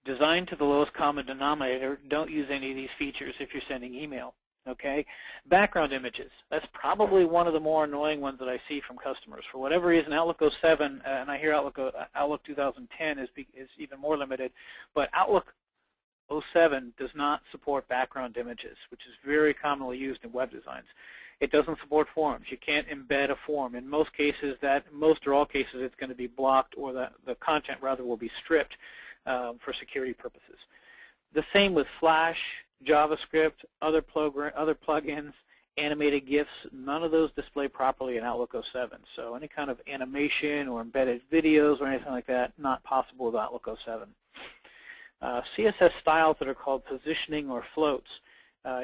design to the lowest common denominator. Don't use any of these features if you're sending email. Okay, background images. That's probably one of the more annoying ones that I see from customers. For whatever reason, Outlook 07, and I hear Outlook 2010 is even more limited, but Outlook 07 does not support background images, which is very commonly used in web designs. It doesn't support forms. You can't embed a form. In most cases, most or all cases, it's going to be blocked, or the content rather will be stripped for security purposes. The same with Flash, JavaScript, other plugins, animated GIFs. None of those display properly in Outlook 07. So any kind of animation or embedded videos or anything like that, not possible with Outlook 07. CSS styles that are called positioning or floats.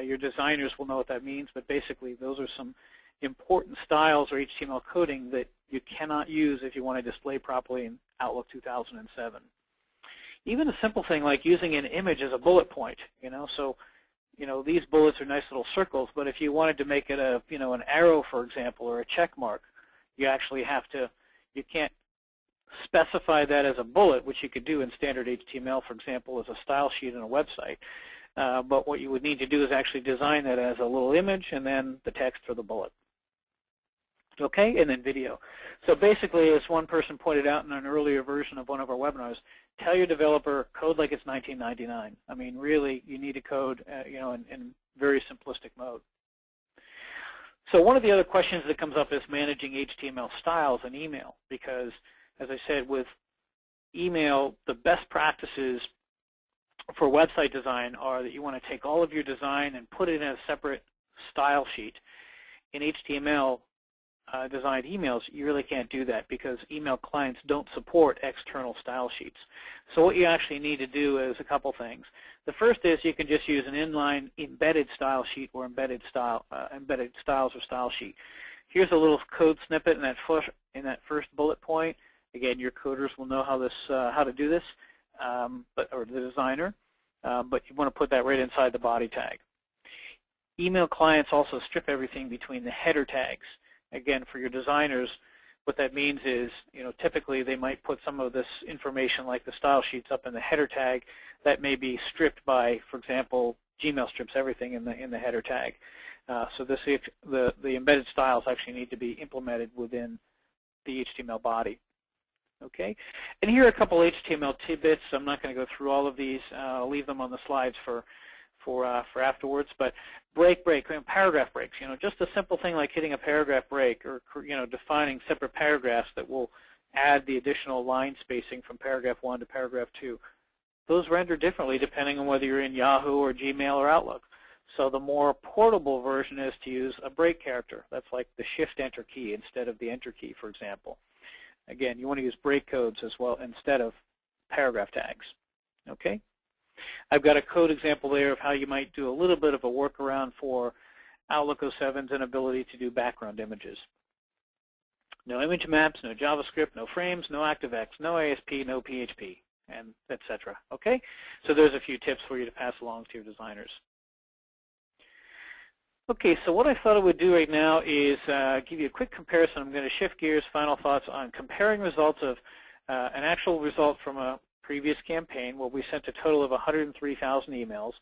Your designers will know what that means, but basically those are some important styles or HTML coding that you cannot use if you want to display properly in Outlook 2007. Even a simple thing like using an image as a bullet point, so these bullets are nice little circles, but if you wanted to make it an arrow, for example, or a check mark, you actually you can't specify that as a bullet, which you could do in standard HTML, for example, as a style sheet on a website. But what you would need to do is actually design that as a little image and then the text for the bullet. Okay, and then video. So basically, as one person pointed out in an earlier version of one of our webinars, tell your developer, code like it's 1999. I mean, really, you need to code in very simplistic mode. So one of the other questions that comes up is managing HTML styles in email, because, as I said, with email, the best practices for website design are that you want to take all of your design and put it in a separate style sheet. In HTML designed emails, you really can't do that because email clients don't support external style sheets. So what you actually need to do is a couple things. The first is you can just use an inline embedded style sheet or embedded styles or style sheet. Here's a little code snippet in that first bullet point. Again, your coders will know how to do this, or the designer, but you want to put that right inside the body tag. Email clients also strip everything between the header tags. Again, for your designers, what that means is, typically they might put some of this information like the style sheets up in the header tag that may be stripped by, for example, Gmail strips everything in the header tag. So the embedded styles actually need to be implemented within the HTML body. Okay, and here are a couple HTML tidbits. I'm not going to go through all of these. I'll leave them on the slides for afterwards. But break, paragraph breaks. Just a simple thing like hitting a paragraph break, or defining separate paragraphs that will add the additional line spacing from paragraph 1 to paragraph 2. Those render differently depending on whether you're in Yahoo or Gmail or Outlook. So the more portable version is to use a break character. That's like the Shift-Enter key instead of the Enter key, for example. Again, you want to use break codes as well instead of paragraph tags. Okay? I've got a code example there of how you might do a little bit of a workaround for Outlook 07's inability to do background images. No image maps, no JavaScript, no frames, no ActiveX, no ASP, no PHP, and etc. Okay? So there's a few tips for you to pass along to your designers. Okay, so what I thought I would do right now is give you a quick comparison. I'm going to shift gears, final thoughts on comparing results of an actual result from a previous campaign where we sent a total of 103,000 emails.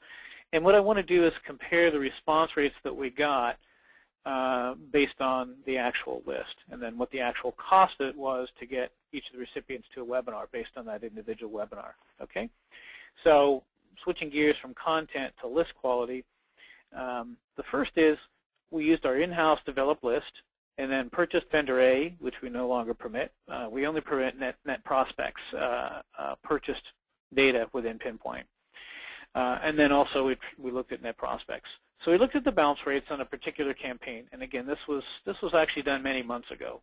And what I want to do is compare the response rates that we got based on the actual list, and then what the actual cost it was to get each of the recipients to a webinar based on that individual webinar. Okay, so switching gears from content to list quality, the first is we used our in-house developed list and then purchased vendor A, which we no longer permit. We only permit Netprospex purchased data within Pinpoint. And then also we looked at Netprospex. So we looked at the bounce rates on a particular campaign, and again, this was actually done many months ago.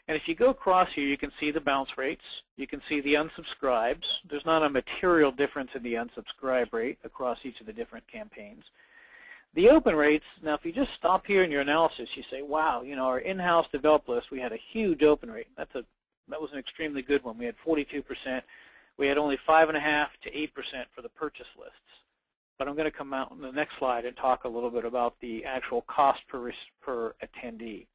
And if you go across here, you can see the bounce rates. You can see the unsubscribes. There's not a material difference in the unsubscribe rate across each of the different campaigns. The open rates, now if you just stop here in your analysis, you say, wow, our in-house developed list, we had a huge open rate. That was an extremely good one. We had 42%. We had only 5.5% to 8% for the purchase lists. But I'm going to come out on the next slide and talk a little bit about the actual cost per attendee.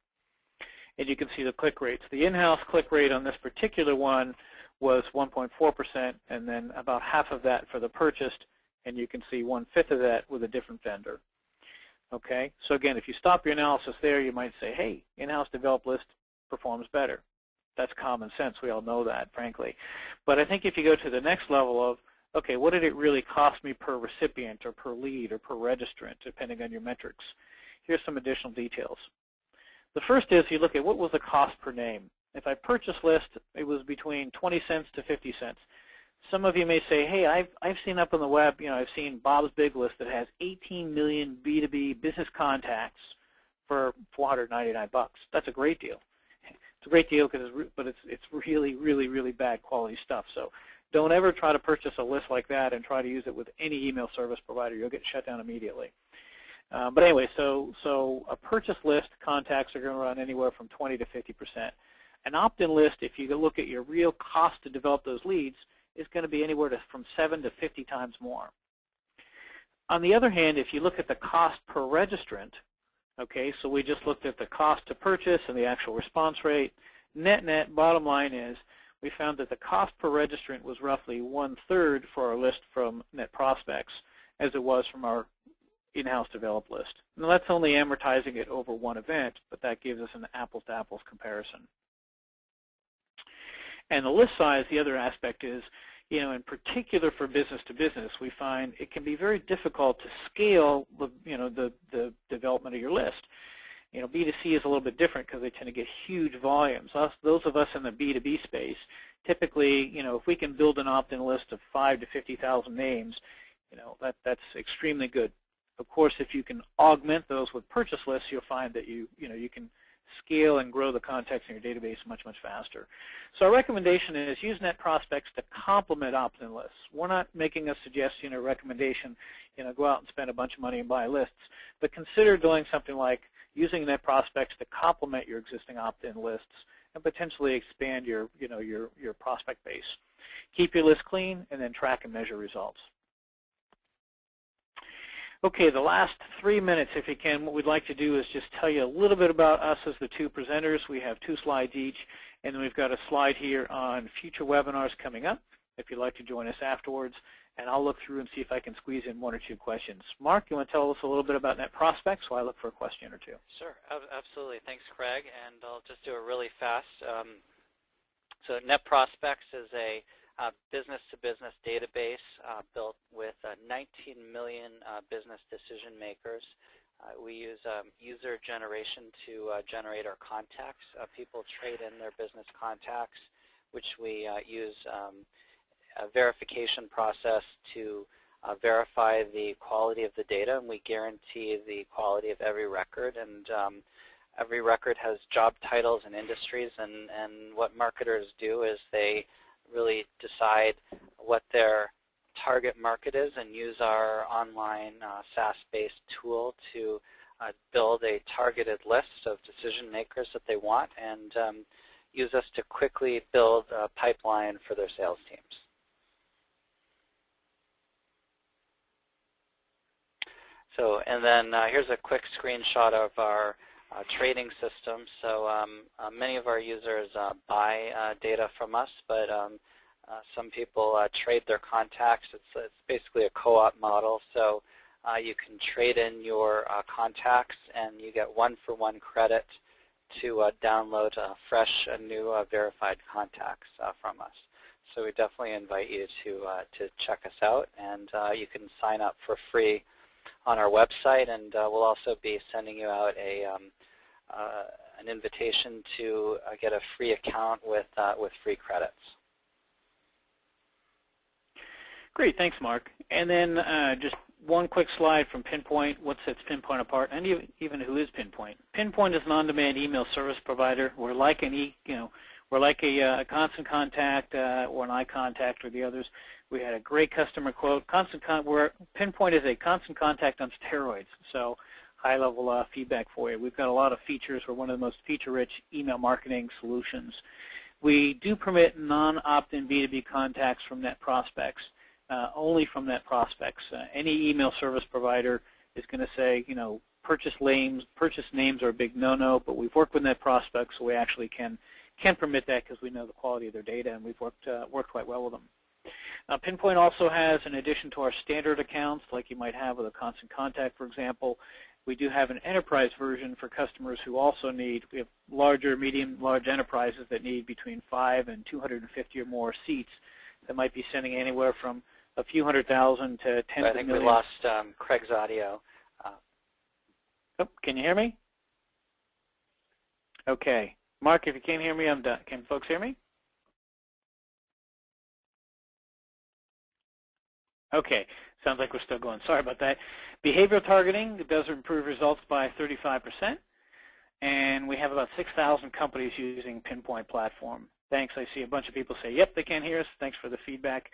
And you can see the click rates. The in-house click rate on this particular one was 1.4%, and then about half of that for the purchased, and you can see 1/5 of that with a different vendor. Okay, so again, if you stop your analysis there, you might say, hey, in-house developed list performs better. That's common sense. We all know that, frankly. But I think if you go to the next level of, okay, what did it really cost me per recipient or per lead or per registrant, depending on your metrics? Here's some additional details. The first is you look at what was the cost per name. If I purchase list, it was between 20 cents to 50 cents. Some of you may say, hey, I've seen up on the web, I've seen Bob's Big List that has 18 million B2B business contacts for $499. That's a great deal. It's a great deal, but it's really, really, really bad quality stuff. So don't ever try to purchase a list like that and try to use it with any email service provider. You'll get shut down immediately. But anyway, so a purchase list contacts are going to run anywhere from 20 to 50%. An opt-in list, if you look at your real cost to develop those leads, is going to be anywhere from 7 to 50 times more. On the other hand, if you look at the cost per registrant, okay, so we just looked at the cost to purchase and the actual response rate, net bottom line is we found that the cost per registrant was roughly 1/3 for our list from Netprospex as it was from our in-house developed list. Now that's only amortizing it over one event, but that gives us an apples-to-apples comparison. And the list size, the other aspect is, in particular for business to business, we find it can be very difficult to scale the development of your list. B2C is a little bit different because they tend to get huge volumes. Those of us in the B2B space, typically, if we can build an opt-in list of 5 to 50,000 names, that's extremely good. Of course, if you can augment those with purchase lists, you'll find that you can scale and grow the contacts in your database much, much faster. So our recommendation is use Netprospex to complement opt-in lists. We're not making a suggestion or recommendation, go out and spend a bunch of money and buy lists, but consider doing something like using Netprospex to complement your existing opt-in lists and potentially expand your prospect base. Keep your list clean and then track and measure results. Okay, the last 3 minutes, if you can, what we'd like to do is just tell you a little bit about us as the two presenters. We have 2 slides each, and then we've got a slide here on future webinars coming up, if you'd like to join us afterwards. And I'll look through and see if I can squeeze in 1 or 2 questions. Mark, you want to tell us a little bit about Netprospex while I look for a question or 2? Sure, absolutely. Thanks, Craig. And I'll just do it really fast. So Netprospex is a business-to-business database built with 19 million business decision makers. We use user generation to generate our contacts. People trade in their business contacts, which we use a verification process to verify the quality of the data, and we guarantee the quality of every record. And every record has job titles and industries, and what marketers do is they really decide what their target market is and use our online SaaS-based tool to build a targeted list of decision makers that they want and use us to quickly build a pipeline for their sales teams. So, and then here's a quick screenshot of our trading system. So many of our users buy data from us, but some people trade their contacts. It's basically a co-op model. So you can trade in your contacts, and you get 1-for-1 credit to download fresh, new verified contacts from us. So we definitely invite you to check us out, and you can sign up for free on our website, and we'll also be sending you out an invitation to get a free account with free credits. Great, thanks, Mark. And then just 1 quick slide from Pinpoint. What sets Pinpoint apart, and even who is Pinpoint? Pinpoint is an on-demand email service provider. We're like We're like a Constant Contact or an iContact or the others. We had a great customer quote. Pinpoint is a constant contact on steroids, so high-level feedback for you. We've got a lot of features. We're one of the most feature-rich email marketing solutions. We do permit non-opt-in B2B contacts from Netprospex, only from Netprospex. Any email service provider is going to say, you know, purchase names are a big no-no, but we've worked with Netprospex, so we actually can permit that because we know the quality of their data, and we've worked quite well with them. Pinpoint also has, in addition to our standard accounts, like you might have with a Constant Contact, for example, we do have an enterprise version for customers who also need, we have larger, medium, large enterprises that need between 5 and 250 or more seats that might be sending anywhere from a few $100,000 to tens of millions. I think we lost Craig's audio. Oh, can you hear me? Okay. Mark, if you can't hear me, I'm done. Can folks hear me? Okay. Sounds like we're still going. Sorry about that. Behavioral targeting does improve results by 35%, and we have about 6,000 companies using Pinpoint platform. Thanks. I see a bunch of people say, yep, they can't hear us. Thanks for the feedback,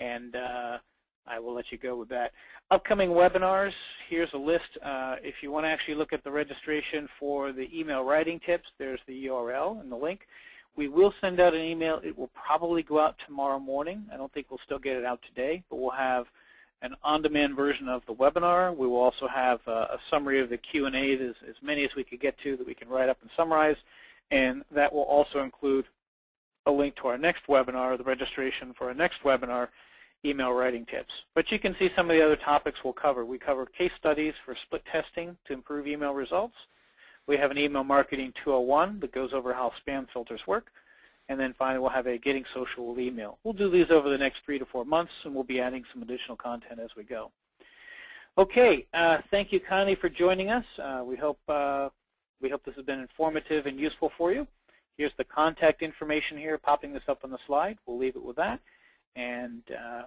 and I will let you go with that. Upcoming webinars, here's a list. If you want to actually look at the registration for the email writing tips, there's the URL and the link. We will send out an email. It will probably go out tomorrow morning. I don't think we'll still get it out today, but we'll have an on-demand version of the webinar. We will also have a summary of the Q&A, as many as we could get to that we can write up and summarize, and that will also include a link to our next webinar, the registration for our next webinar, email writing tips. But you can see some of the other topics we'll cover. We cover case studies for split testing to improve email results. We have an email marketing 201 that goes over how spam filters work. And then finally, we'll have a getting social with email. We'll do these over the next 3 to 4 months, and we'll be adding some additional content as we go. Okay, thank you kindly for joining us. We hope this has been informative and useful for you. Here's the contact information here, popping this up on the slide. We'll leave it with that. And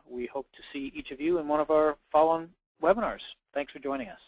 we hope to see each of you in one of our following webinars. Thanks for joining us.